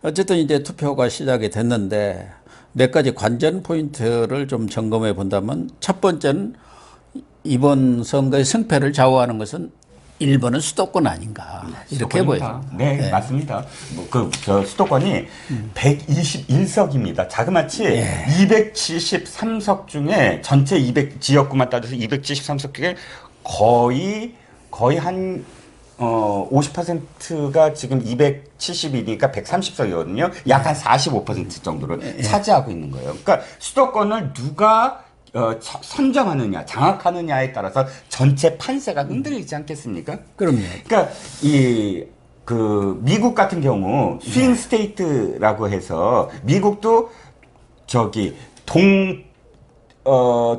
어쨌든 이제 투표가 시작이 됐는데 몇 가지 관전 포인트를 좀 점검해 본다면 첫 번째는 이번 선거의 승패를 좌우하는 것은 1번은 수도권 아닌가 이렇게 보여요. 네, 네, 맞습니다. 저 수도권이 121석입니다. 자그마치 273석 중에 전체 200 지역구만 따져서 273석 중에 거의 한 50%가 지금 270이니까 130석이거든요. 약 한 45% 정도를 차지하고 있는 거예요. 그러니까 수도권을 누가 선정하느냐, 장악하느냐에 따라서 전체 판세가 흔들리지 않겠습니까? 그럼요. 그러니까 미국 같은 경우 스윙 스테이트라고 해서 미국도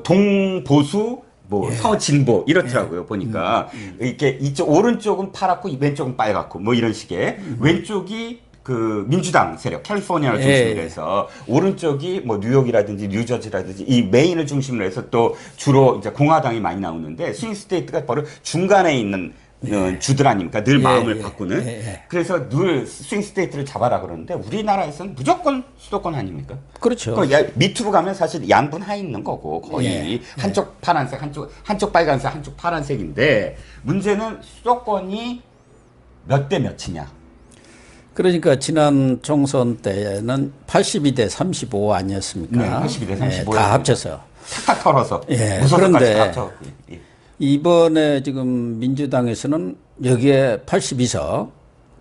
동보수 서진보 이렇더라고요. 보니까 이렇게 이쪽 오른쪽은 파랗고 왼쪽은 빨갛고 뭐 이런 식의 왼쪽이 민주당 세력 캘리포니아를 중심으로 해서 오른쪽이 뭐 뉴욕이라든지 뉴저지라든지 이 메인을 중심으로 해서 또 주로 이제 공화당이 많이 나오는데 스윙 스테이트가 바로 중간에 있는 주들 아닙니까? 늘 마음을 바꾸는. 그래서 늘 스윙 스테이트를 잡아라 그러는데 우리나라에서는 무조건 수도권 아닙니까? 그렇죠. 밑으로 가면 사실 양분하 있는 거고 거의 한쪽 파란색, 한쪽 빨간색, 한쪽 파란색인데 문제는 수도권이 몇 대 몇이냐. 그러니까 지난 총선 때는 82대 35 아니었습니까? 네, 82대 35. 다 합쳐서. 탁탁 털어서. 그런데 이번에 지금 민주당에서는 여기에 82석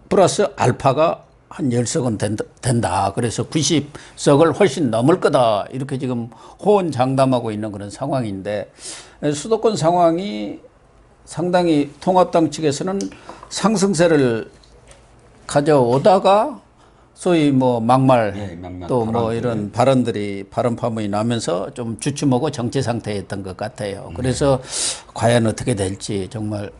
플러스 알파가 한 10석은 된다. 그래서 90석을 훨씬 넘을 거다. 이렇게 지금 호언장담하고 있는 그런 상황인데 수도권 상황이 상당히 통합당 측에서는 상승세를 가져오다가 소위 뭐 막말 또 뭐 이런 발언 파문이 나면서 좀 주춤하고 정체 상태였던 것 같아요. 그래서 과연 어떻게 될지 정말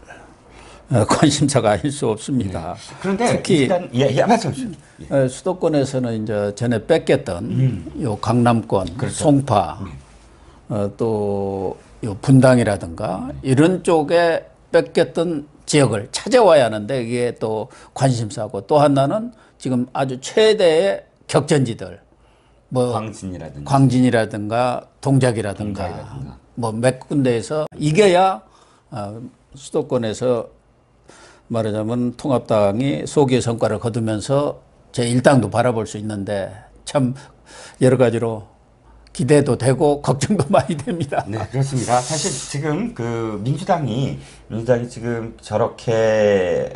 관심사가 아닐 수 없습니다. 그런데 특히 말씀하십시오. 수도권에서는 이제 전에 뺏겼던 요 강남권, 그렇죠. 송파, 또 요 분당이라든가 이런 쪽에 뺏겼던 지역을 찾아와야 하는데 이게 또 관심사고 또 하나는 지금 아주 최대의 격전지들 뭐 광진이라든가 동작이라든가 뭐 몇 군데에서 이겨야 수도권에서 말하자면 통합당이 소기의 성과를 거두면서 제1당도 바라볼 수 있는데 참 여러 가지로 기대도 되고 걱정도 많이 됩니다. 네, 그렇습니다. 사실 지금 민주당이 지금 저렇게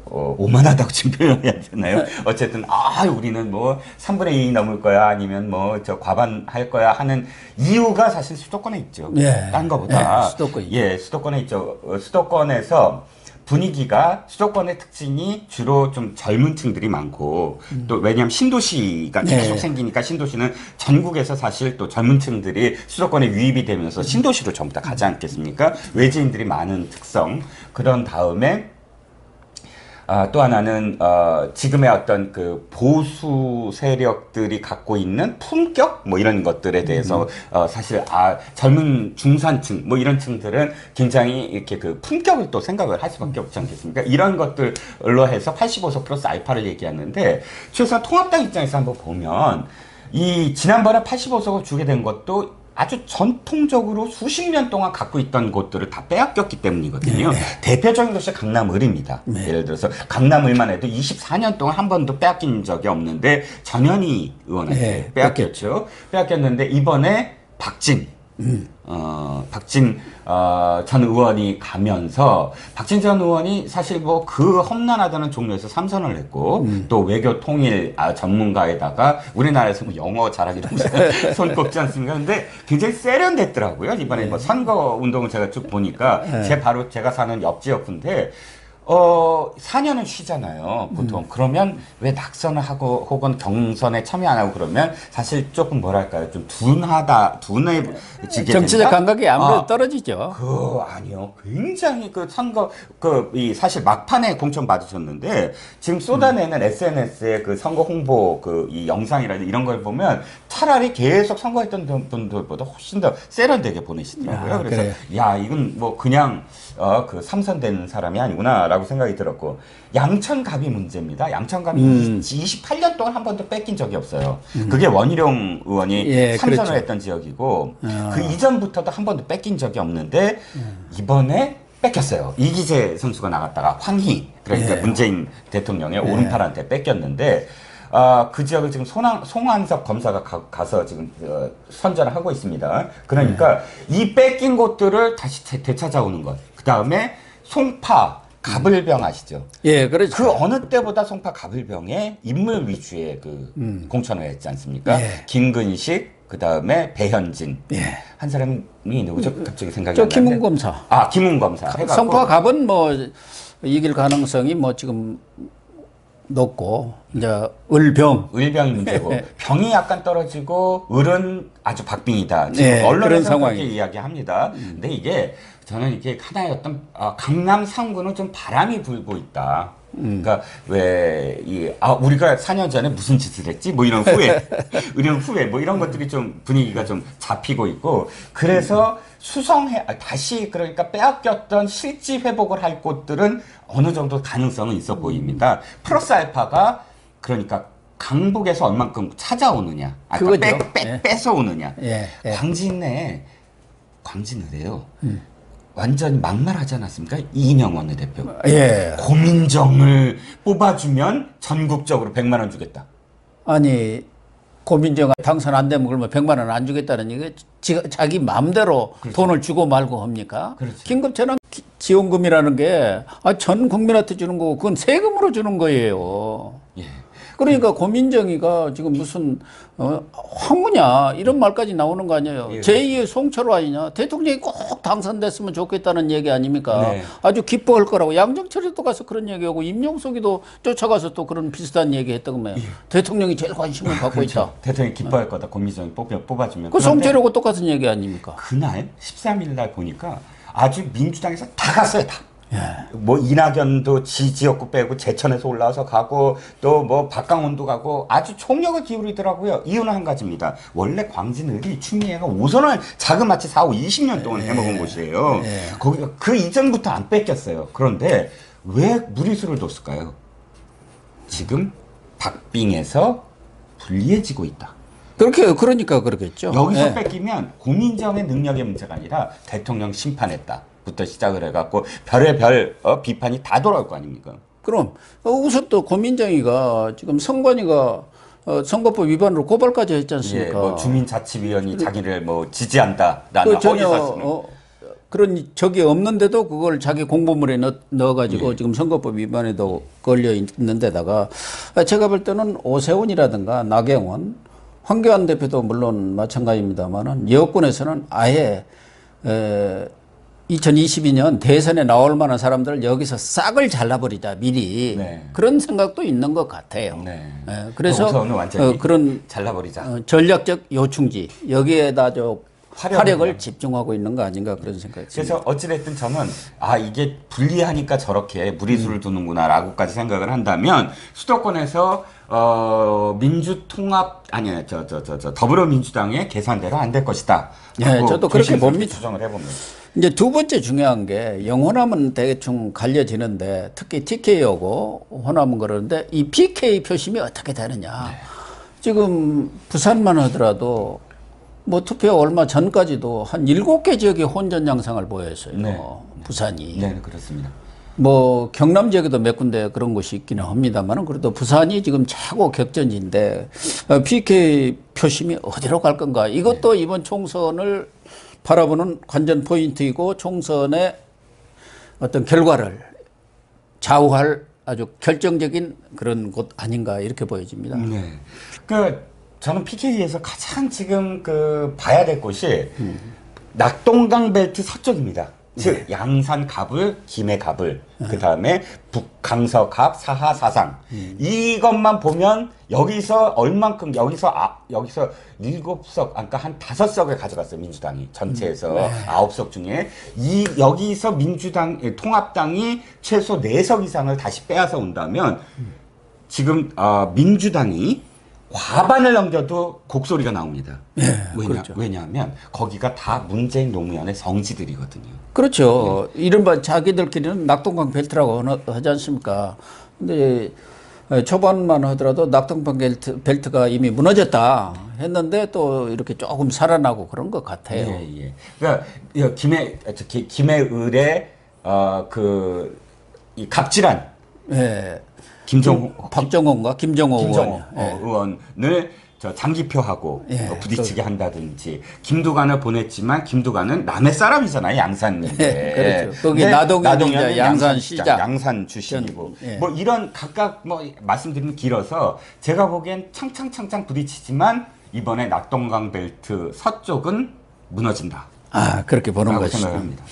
오만하다고 지금 표현해야 되나요? 어쨌든 우리는 뭐 3분의 2 넘을 거야 아니면 뭐 과반할 거야 하는 이유가 사실 수도권에 있죠. 딴 거보다. 수도권에 있죠. 수도권에서 분위기가 수도권의 특징이 주로 좀 젊은 층들이 많고 또 왜냐하면 신도시가 계속 생기니까 신도시는 전국에서 사실 또 젊은 층들이 수도권에 유입이 되면서 신도시로 전부 다 가지 않겠습니까? 외지인들이 많은 특성. 그런 다음에 또 하나는 지금의 어떤 보수 세력들이 갖고 있는 품격 뭐 이런 것들에 대해서 사실 젊은 중산층 뭐 이런 층들은 굉장히 이렇게 품격을 또 생각을 할 수밖에 없지 않겠습니까? 이런 것들로 해서 85석 플러스 알파를 얘기하는데 최소한 통합당 입장에서 한번 보면 이 지난번에 85석을 주게 된 것도 아주 전통적으로 수십 년 동안 갖고 있던 곳들을 다 빼앗겼기 때문이거든요. 대표적인 것이 강남을입니다. 예를 들어서 강남을만 해도 24년 동안 한 번도 빼앗긴 적이 없는데 전현희 의원한테 빼앗겼죠. 빼앗겼는데 이번에 박진 전 의원이 가면서 박진 전 의원이 사실 뭐 험난하다는 종로에서 3선을 했고 또 외교 통일 전문가에다가 우리나라에서 뭐 영어 잘하기로 손꼽지 않습니까? 근데 굉장히 세련됐더라고요. 이번에 뭐 선거 운동을 제가 쭉 보니까 제가 사는 옆 지역인데 4년은 쉬잖아요, 보통. 그러면 왜 낙선을 하고 혹은 경선에 참여 안 하고 그러면 사실 조금 뭐랄까요, 좀 둔해지게 정치적 감각이 아무래도 떨어지죠. 아니요. 굉장히 사실 막판에 공천 받으셨는데 지금 쏟아내는 SNS의 선거 홍보 이 영상이라든지 이런 걸 보면 차라리 계속 선거했던 분들보다 훨씬 더 세련되게 보내시더라고요. 그래서 이건 뭐 그냥 삼선되는 사람이 아니구나 라고 생각이 들었고, 양천갑이 문제입니다. 양천갑이 28년 동안 한 번도 뺏긴 적이 없어요. 그게 원희룡 의원이 예, 삼선을 그렇죠. 했던 지역이고, 그 이전부터도 한 번도 뺏긴 적이 없는데, 이번에 뺏겼어요. 이기재 선수가 나갔다가 황희, 그러니까 예. 문재인 대통령의 오른팔한테 뺏겼는데, 그 지역을 지금 송한석 검사가 가서 지금 선전을 하고 있습니다. 그러니까 이 뺏긴 곳들을 다시 되찾아오는 것. 그 다음에 송파, 가불병 아시죠? 예, 그렇죠. 그 어느 때보다 송파 가불병에 인물 위주의 그 공천을 했지 않습니까? 예. 김근식, 그 다음에 배현진. 예. 한 사람이 누구죠? 갑자기 생각이 저 안 나는데. 김웅 검사. 아, 김웅 검사. 해갖고 성파 갑은 뭐 이길 가능성이 뭐 지금 높고, 이제 을병. 을병이 문제고 병이 약간 떨어지고 을은 아주 박빙이다. 지금 네, 그런 언론에서 그렇게 상황이에요. 이야기합니다. 근데 이게 저는 이게 하나의 어떤 강남 3구는 좀 바람이 불고 있다. 그러니까 우리가 4년 전에 무슨 짓을 했지? 뭐 이런 후회 뭐 이런 것들이 좀 분위기가 좀 잡히고 있고, 그래서 다시 그러니까 빼앗겼던 실지 회복을 할 곳들은 어느 정도 가능성은 있어 보입니다. 플러스 알파가 그러니까 강북에서 얼만큼 찾아오느냐, 그거죠. 뺏어오느냐. 예, 예. 광진을에요. 완전히 막말하지 않았습니까? 이인영 원내대표. 예. 고민정을 뽑아주면 전국적으로 100만 원 주겠다. 아니, 고민정 당선 안 되면 그러면 100만 원 안 주겠다는 얘기, 자기 마음대로 돈을 주고 말고 합니까? 그렇죠. 긴급재난 지원금이라는 게 전 국민한테 주는 거고, 그건 세금으로 주는 거예요. 예. 그러니까 고민정이가 지금 무슨 황후냐 이런 말까지 나오는 거 아니에요. 예. 제2의 송철호 아니냐. 대통령이 꼭 당선됐으면 좋겠다는 얘기 아닙니까? 네. 아주 기뻐할 거라고. 양정철이도 가서 그런 얘기하고, 임용석이도 쫓아가서 또 그런 비슷한 얘기 했다고요. 대통령이 제일 관심을 갖고 있다. 대통령이 기뻐할 거다. 고민정이 뽑아주면. 그 그런데 송철호하고 똑같은 얘기 아닙니까? 그날 13일 날 보니까 아주 민주당에서 다 갔어요. 다. 예. 뭐 이낙연도 지역구 빼고 제천에서 올라와서 가고, 또 뭐 박강원도 가고 아주 총력을 기울이더라고요. 이유는 한 가지입니다. 원래 광진을이 추미애가 5선을 자그마치 4, 5, 20년 동안 해먹은 곳이에요. 거기가 그 이전부터 안 뺏겼어요. 그런데 왜 무리수를 뒀을까요? 지금 박빙에서 불리해지고 있다. 그러니까 그러겠죠. 여기서 예. 뺏기면 고민정의 능력의 문제가 아니라 대통령 심판했다 부터 시작을 해갖고 별의별 비판이 다 돌아올 거 아닙니까? 그럼 우선 또 고민정이가 지금 선관위가 선거법 위반으로 고발까지 했지 않습니까? 예, 뭐 주민자치위원이 자기를 뭐 지지한다라는 전혀 허위사실. 그런 적이 없는데도 그걸 자기 공보물에 넣어가지고 지금 선거법 위반에도 걸려 있는 데다가, 제가 볼 때는 오세훈이라든가 나경원, 황교안 대표도 물론 마찬가지입니다만은 여권에서는 아예 2022년 대선에 나올 만한 사람들을 여기서 싹을 잘라버리자 미리. 네. 그런 생각도 있는 것 같아요. 네. 그래서 우선은 완전히 그런 잘라버리자. 전략적 요충지 여기에다 화력을 그냥. 집중하고 있는 거 아닌가 그런 생각이 듭니다. 그래서 어찌됐든 저는 이게 불리하니까 저렇게 무리수를 두는구나라고까지 생각을 한다면, 수도권에서 더불어민주당의 계산대로 안 될 것이다. 예, 저도 그렇게 봅니다. 추정을 해봅니다. 이제 두 번째 중요한 게, 영호남은 대충 갈려지는데 특히 TK하고 호남은 그러는데 이 PK 표심이 어떻게 되느냐. 지금 부산만 하더라도 뭐 투표 얼마 전까지도 한 7개 지역이 혼전 양상을 보였어요. 네. 부산이. 네, 그렇습니다. 뭐 경남 지역에도 몇 군데 그런 곳이 있기는 합니다만, 그래도 부산이 지금 최고 격전지인데 PK 표심이 어디로 갈 건가. 이것도 이번 총선을 바라보는 관전 포인트이고, 총선의 어떤 결과를 좌우할 아주 결정적인 그런 곳 아닌가 이렇게 보여집니다. 네. 저는 PK에서 가장 지금 봐야 될 곳이 낙동강 벨트 서쪽입니다. 즉 양산 갑을, 김해 갑을, 그 다음에 북강서 갑, 사하 사상. 이것만 보면 여기서 얼만큼 여기서 7석, 아까 한 5석을 가져갔어요, 민주당이 전체에서 9석 중에 여기서 통합당이 최소 4석 이상을 다시 빼앗아 온다면, 지금 민주당이 과반을 넘겨도 곡소리가 나옵니다. 네, 그렇죠. 왜냐하면 거기가 다 문재인 노무현의 성지들이거든요. 그렇죠. 이른바 자기들끼리는 낙동강 벨트라고 하지 않습니까? 근데 초반만 하더라도 낙동강 벨트가 이미 무너졌다 했는데 또 이렇게 조금 살아나고 그런 것 같아요. 예, 예. 그러니까 김해을의 이 갑질한 예. 박정홍과 김정호 의원. 의원을 장기표하고 예, 부딪히게 한다든지 김두관을 보냈지만 김두관은 남의 사람이잖아요. 양산인데. 예, 그렇죠. 거기 나동현이 양산시장. 양산 출신이고. 예. 뭐 이런 각각 뭐 말씀드리면 길어서 제가 보기엔 창창 부딪히지만 이번에 낙동강 벨트 서쪽은 무너진다. 아, 그렇게 보는 것이죠. 생각합니다.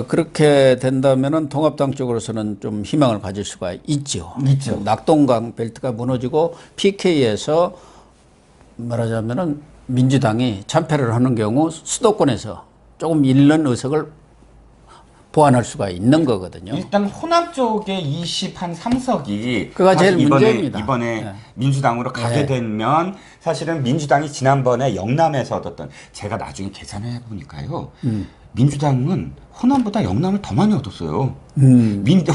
그렇게 된다면은 통합당 쪽으로서는 좀 희망을 가질 수가 있죠. 낙동강 벨트가 무너지고 PK에서 말하자면은 민주당이 참패를 하는 경우 수도권에서 조금 잃는 의석을 보완할 수가 있는 거거든요. 일단 호남 쪽에 23석이 그가 제일 문제입니다. 이번에 네. 민주당으로 가게 네. 되면 사실은 민주당이 지난번에 영남에서 얻었던 제가 나중에 계산해 보니까요. 민주당은 호남보다 영남을 더 많이 얻었어요.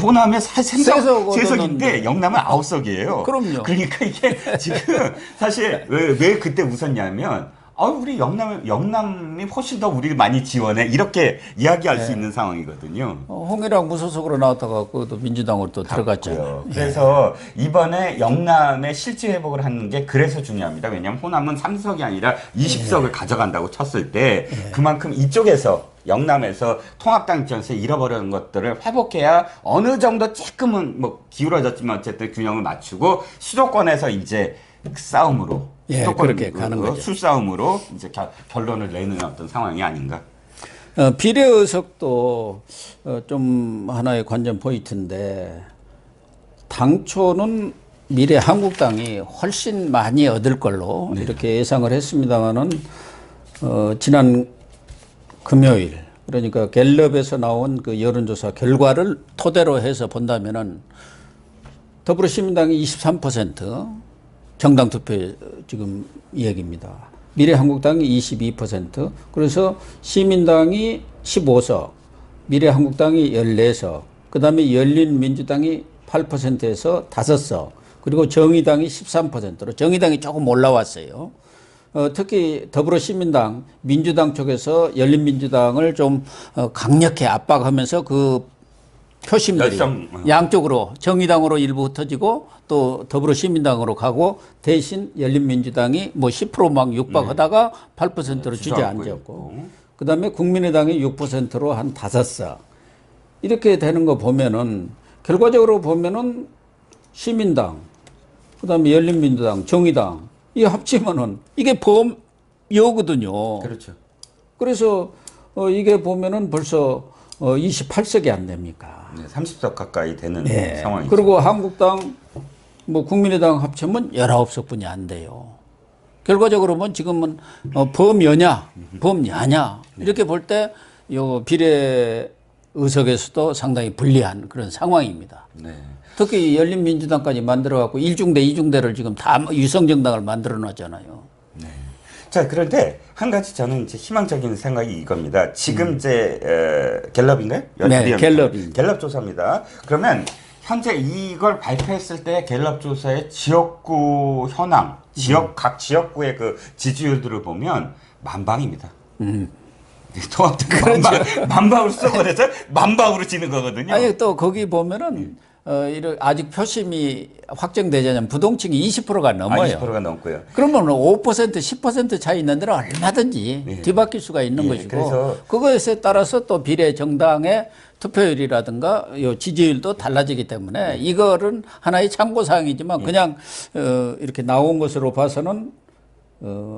호남에 세석인데 영남은 9석이에요. 그럼요. 그러니까 이게 지금 사실 왜 그때 웃었냐면 우리 영남이 훨씬 더 우리를 많이 지원해. 이렇게 이야기할 수 있는 상황이거든요. 홍일학 무소속으로 나왔다가 또 민주당으로 또 들어갔죠. 그래서 이번에 영남의 실질 회복을 하는 게 그래서 중요합니다. 왜냐하면 호남은 3석이 아니라 20석을 가져간다고 쳤을 때 그만큼 이쪽에서 영남에서 통합당 입장에서 잃어버리는 것들을 회복해야 어느 정도 조금은 뭐 기울어졌지만 어쨌든 균형을 맞추고 수도권에서 이제 싸움으로 그렇게 가는 거죠. 술싸움으로 이제 결론을 내는 어떤 상황이 아닌가. 비례의석도 좀 하나의 관전 포인트인데 당초는 미래한국당이 훨씬 많이 얻을 걸로 이렇게 예상을 했습니다만은 지난 금요일 그러니까 갤럽에서 나온 그 여론조사 결과를 토대로 해서 본다면은 더불어시민당이 23% 정당 투표 지금 이야기입니다. 미래한국당이 22%, 그래서 시민당이 15석, 미래한국당이 14석, 그 다음에 열린민주당이 8%에서 5석, 그리고 정의당이 13%로 정의당이 조금 올라왔어요. 특히 더불어시민당, 민주당 쪽에서 열린민주당을 좀 강력히 압박하면서 그 표심들이 양쪽으로 정의당으로 일부 흩어지고 또 더불어시민당으로 가고 대신 열린민주당이 뭐 10%막 육박하다가 8%로 주저앉았고 그다음에 국민의당이 6%로 한 5석 이렇게 되는 거 보면은 결과적으로 보면은 시민당 그다음에 열린민주당 정의당 이 합치면은 이게 범여거든요. 그렇죠. 그래서 이게 보면은 벌써 28석이 안 됩니까? 네, 30석 가까이 되는 상황이죠. 그리고 한국당, 뭐 국민의당 합치면 19석뿐이 안 돼요. 결과적으로 보면 지금은 범여냐, 범야냐 이렇게 볼 때 요 비례 의석에서도 상당히 불리한 그런 상황입니다. 네. 특히 열린민주당까지 만들어갖고 1중대, 2중대를 지금 다 유성정당을 만들어 놨잖아요. 네. 자, 그런데 한 가지 저는 이제 희망적인 생각이 이겁니다. 지금 이제 갤럽인가요? 네, 갤럽 조사입니다. 그러면 현재 이걸 발표했을 때 갤럽 조사의 지역구 현황, 각 지역구의 그 지지율들을 보면 만방입니다. 통합당 만방으로 써버려서 만방으로 지는 거거든요. 아니 또 거기 보면은 아직 표심이 확정되지 않으면 부동층이 20%가 넘어요. 20%가 넘고요. 그러면 5% 10% 차이 있는 데는 얼마든지 뒤바뀔 수가 있는 것이고 그래서 그것에 따라서 또 비례 정당의 투표율이라든가 요 지지율도 달라지기 때문에 이거는 하나의 참고사항이지만 그냥 이렇게 나온 것으로 봐서는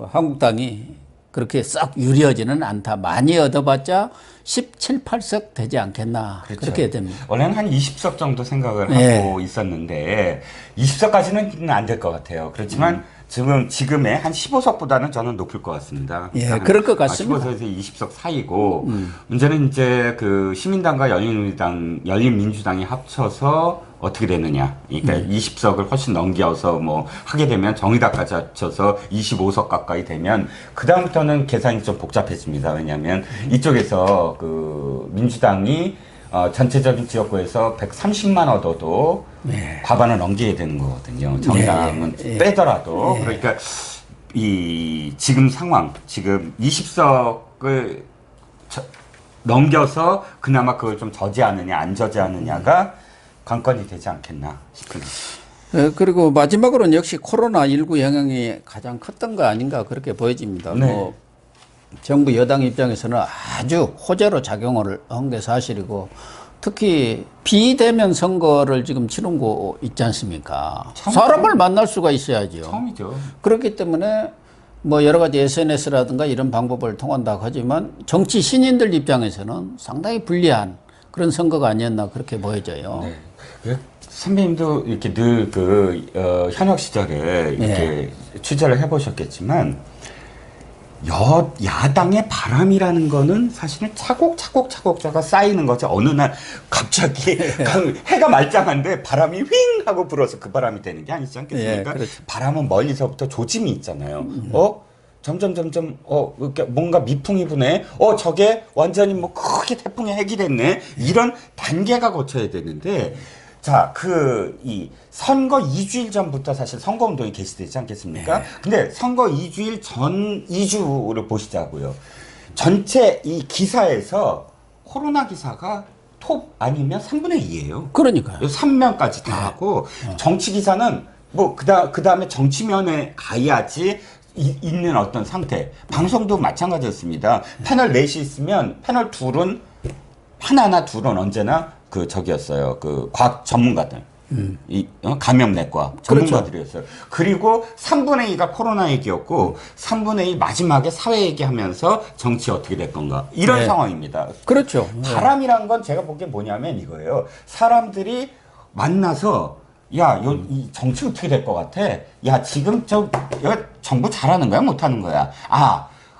한국당이 그렇게 싹 유리하지는 않다. 많이 얻어봤자 17, 8석 되지 않겠나. 그렇죠. 그렇게 됩니다. 원래는 한 20석 정도 생각을 하고 있었는데 20석까지는 안 될 것 같아요. 그렇지만 지금의 한 15석보다는 저는 높을 것 같습니다. 예, 그럴 것 같습니다. 15석에서 20석 사이고, 문제는 이제 그 시민당과 열린민주당이 합쳐서 어떻게 되느냐. 그러니까 20석을 훨씬 넘겨서 뭐 하게 되면 정의당까지 합쳐서 25석 가까이 되면 그다음부터는 계산이 좀 복잡해집니다. 왜냐하면 이쪽에서 그 민주당이 전체적인 지역구에서 130만 얻어도 네. 과반을 넘기게 되는 거거든요. 정당은 빼더라도. 그러니까 이 지금 상황, 지금 20석을 넘겨서 그나마 그걸 좀 저지하느냐 안 저지하느냐가 관건이 되지 않겠나 싶습니다. 그리고 마지막으로는 역시 코로나19 영향이 가장 컸던 거 아닌가 그렇게 보여집니다. 네. 뭐 정부 여당 입장에서는 아주 호재로 작용을 한 게 사실이고 특히 비대면 선거를 지금 치른 거 있지 않습니까? 사람을 만날 수가 있어야죠. 처음이죠. 그렇기 때문에 뭐 여러 가지 SNS라든가 이런 방법을 통한다고 하지만 정치 신인들 입장에서는 상당히 불리한 그런 선거가 아니었나 그렇게 보여져요. 네. 선배님도 이렇게 늘 현역 시절에 이렇게 취재를 해보셨겠지만 야당의 바람이라는 거는 사실은 차곡차곡 쌓이는 거죠. 어느 날 갑자기 해가 말짱한데 바람이 윙 하고 불어서 그 바람이 되는 게 아니지 않겠습니까? 그렇죠. 바람은 멀리서부터 조짐이 있잖아요. 점점 이렇게 뭔가 미풍이 부네. 저게 완전히 뭐 크게 태풍의 핵이 됐네. 이런 단계가 거쳐야 되는데 자, 이 선거 2주일 전부터 사실 선거운동이 개시되지 않겠습니까? 근데 선거 2주일 전 2주를 보시자고요. 전체 이 기사에서 코로나 기사가 톱 아니면 3분의 2예요. 그러니까요. 3면까지 다 하고 정치 기사는 뭐 그 다음에 정치면에 가야지 있는 어떤 상태. 방송도 마찬가지였습니다. 패널 넷이 있으면 패널 둘은 하나나 둘은 언제나 저기였어요. 과학 전문가들. 감염내과 전문가들이었어요. 그렇죠. 그리고 3분의 2가 코로나 얘기였고 3분의 2 마지막에 사회 얘기하면서 정치 어떻게 될 건가. 이런 상황입니다. 그렇죠. 바람이란 건 제가 보기엔 뭐냐면 이거예요. 사람들이 만나서 이 정치 어떻게 될 것 같아? 야, 지금 정부 잘하는 거야? 못하는 거야?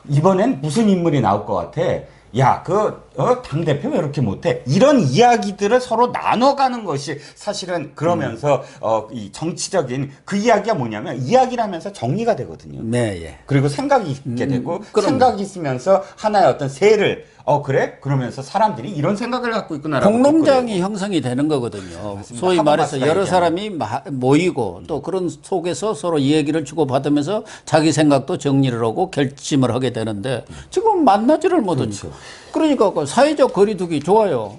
이번엔 무슨 인물이 나올 것 같아? 야, 당대표 왜 이렇게 못해? 이런 이야기들을 서로 나눠가는 것이 사실은 그러면서, 이 정치적인 그 이야기가 뭐냐면 이야기를 하면서 정리가 되거든요. 네, 예. 그리고 생각이 있게 되고, 생각이 있으면서 하나의 어떤 세를, 그래? 그러면서 사람들이 이런 생각을 갖고 있구나라고. 공론장이 형성이 되는 거거든요. 맞습니다. 소위 말해서 여러 얘기하는. 사람이 모이고 또 그런 속에서 서로 이야기를 주고받으면서 자기 생각도 정리를 하고 결심을 하게 되는데 지금 만나지를 못하니까. 그렇죠. 그러니까 그 사회적 거리두기 좋아요.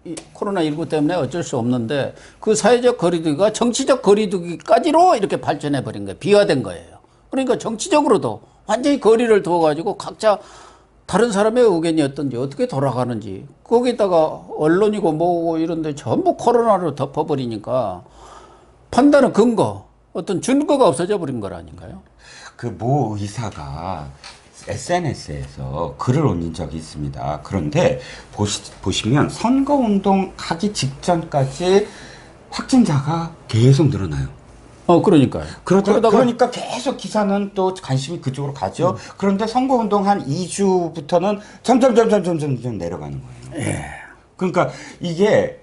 이 코로나19 때문에 어쩔 수 없는데 그 사회적 거리두기가 정치적 거리두기까지로 이렇게 발전해 버린 거예요. 비화된 거예요. 그러니까 정치적으로도 완전히 거리를 두어가지고 각자 다른 사람의 의견이 어떤지 어떻게 돌아가는지 거기다가 언론이고 뭐고 이런데 전부 코로나로 덮어버리니까 판단의 근거 어떤 근거가 없어져 버린 거 아닌가요? 모 의사가 SNS에서 글을 올린 적이 있습니다. 그런데 보시면 선거운동 하기 직전까지 확진자가 계속 늘어나요. 그러니까요. 그러니까 계속 기사는 또 관심이 그쪽으로 가죠. 그런데 선거운동 한 2주부터는 점점 내려가는 거예요. 그러니까 이게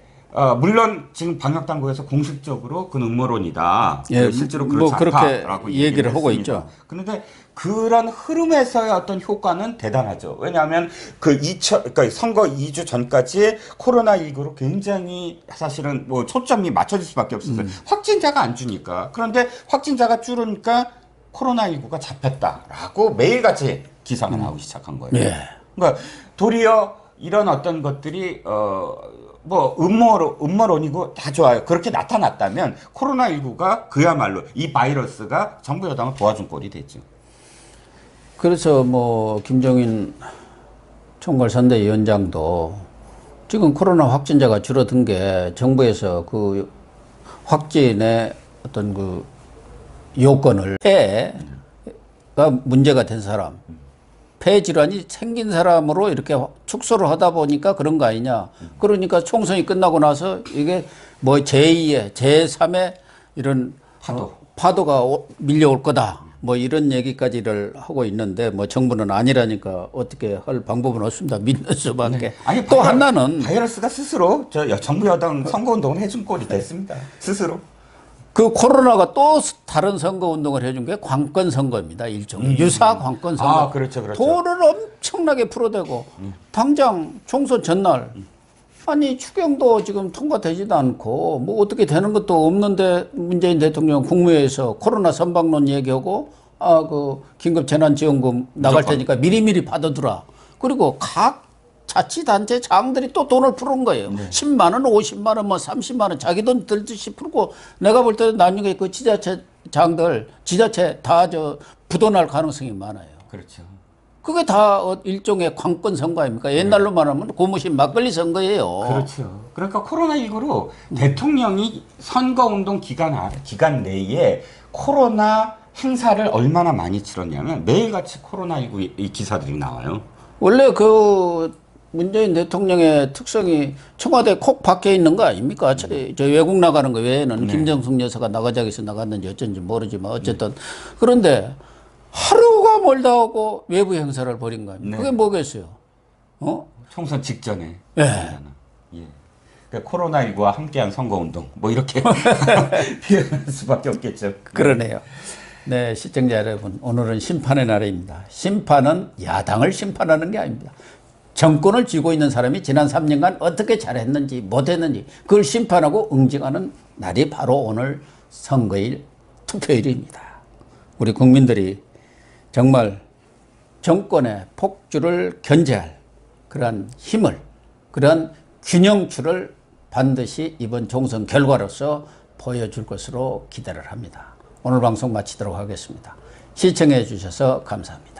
물론 지금 방역당국에서 공식적으로 그건 음모론이다. 실제로 그렇지 않다라고 얘기를 하고 있죠. 그런데 그런 흐름에서의 어떤 효과는 대단하죠. 왜냐하면 그러니까 선거 2주 전까지 코로나19로 굉장히 사실은 뭐 초점이 맞춰질 수밖에 없었어요. 확진자가 안 주니까. 그런데 확진자가 줄으니까 코로나19가 잡혔다라고 매일같이 기사가 나오기 시작한 거예요. 그러니까 도리어 이런 어떤 것들이 음모론이고 다 좋아요. 그렇게 나타났다면 코로나19가 그야말로 이 바이러스가 정부 여당을 도와준 꼴이 됐죠. 그래서 김종인 총괄선대위원장도 지금 코로나 확진자가 줄어든 게 정부에서 그 확진의 어떤 요건을 폐가 문제가 된 사람, 폐 질환이 생긴 사람으로 이렇게 축소를 하다 보니까 그런 거 아니냐. 그러니까 총선이 끝나고 나서 이게 제2의, 제3의 이런 파도가 밀려올 거다. 뭐 이런 얘기까지를 하고 있는데 뭐 정부는 아니라니까 어떻게 할 방법은 없습니다. 믿는 수밖에. 네. 아니, 또 하나는 바이러스가 스스로 정부 여당 선거운동을 해준 꼴이 됐습니다. 스스로. 그 코로나가 또 다른 선거 운동을 해준 게 관건 선거입니다. 일종의 유사 관건 선거. 아, 그렇죠, 그렇죠. 돈을 엄청나게 풀어대고 당장 총선 전날 아니 추경도 지금 통과되지도 않고 뭐 어떻게 되는 것도 없는데 문재인 대통령 국무회의에서 코로나 선박론 얘기하고 그 긴급 재난지원금 나갈 테니까 미리미리 받아두라. 그리고 각 자치단체 장들이 또 돈을 푸는 거예요. 10만 원, 50만 원, 뭐 30만 원 자기 돈 들듯이 풀고 내가 볼 때는 나중에 그 지자체 장들 지자체 다 부도날 가능성이 많아요. 그렇죠. 그게 다 일종의 관건 선거 아닙니까? 옛날로 말하면 고무신 막걸리 선거예요. 그렇죠. 그러니까 코로나19로 대통령이 선거운동 기간 내에 코로나 행사를 얼마나 많이 치렀냐면 매일같이 코로나19 이 기사들이 나와요. 원래 그 문재인 대통령의 특성이 청와대 콕 박혀 있는 거 아닙니까? 저 외국 나가는 거 외에는 김정숙 여사가 나가자고 해서 나갔는지 어쩐지 모르지만 어쨌든 그런데 하루가 멀다 하고 외부 행사를 벌인 거 아닙니까? 그게 뭐겠어요? 총선 직전에. 네. 예. 그러니까 코로나19와 함께한 선거운동 뭐 이렇게 표현할 수밖에 없겠죠. 그러네요. 네, 시청자 여러분, 오늘은 심판의 날입니다. 심판은 야당을 심판하는 게 아닙니다. 정권을 쥐고 있는 사람이 지난 3년간 어떻게 잘했는지 못했는지 그걸 심판하고 응징하는 날이 바로 오늘 선거일 투표일입니다. 우리 국민들이 정말 정권의 폭주를 견제할 그러한 힘을, 그러한 균형추를 반드시 이번 총선 결과로서 보여줄 것으로 기대를 합니다. 오늘 방송 마치도록 하겠습니다. 시청해 주셔서 감사합니다.